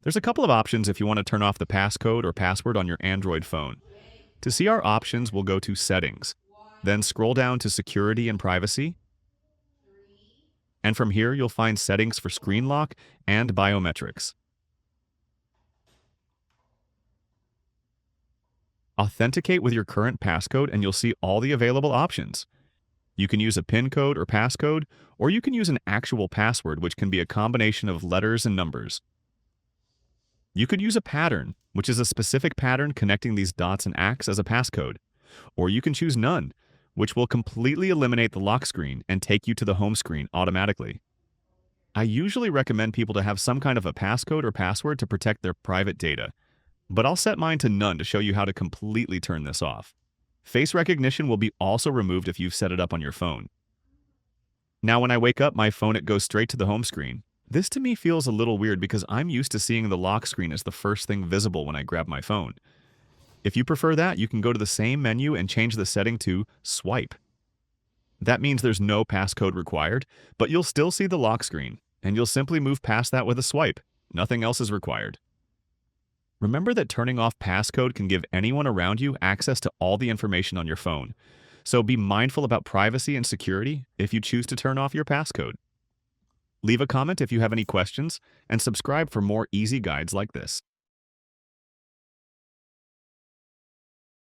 There's a couple of options if you want to turn off the passcode or password on your Android phone. To see our options, we'll go to Settings, then scroll down to Security and Privacy, and from here you'll find settings for screen lock and biometrics. Authenticate with your current passcode and you'll see all the available options. You can use a PIN code or passcode, or you can use an actual password, which can be a combination of letters and numbers. You could use a pattern, which is a specific pattern connecting these dots and acts as a passcode. Or you can choose none, which will completely eliminate the lock screen and take you to the home screen automatically. I usually recommend people to have some kind of a passcode or password to protect their private data, but I'll set mine to none to show you how to completely turn this off. Face recognition will be also removed if you've set it up on your phone. Now when I wake up my phone, it goes straight to the home screen. This to me feels a little weird because I'm used to seeing the lock screen as the first thing visible when I grab my phone. If you prefer that, you can go to the same menu and change the setting to Swipe. That means there's no passcode required, but you'll still see the lock screen, and you'll simply move past that with a swipe. Nothing else is required. Remember that turning off passcode can give anyone around you access to all the information on your phone, so be mindful about privacy and security if you choose to turn off your passcode. Leave a comment if you have any questions, and subscribe for more easy guides like this.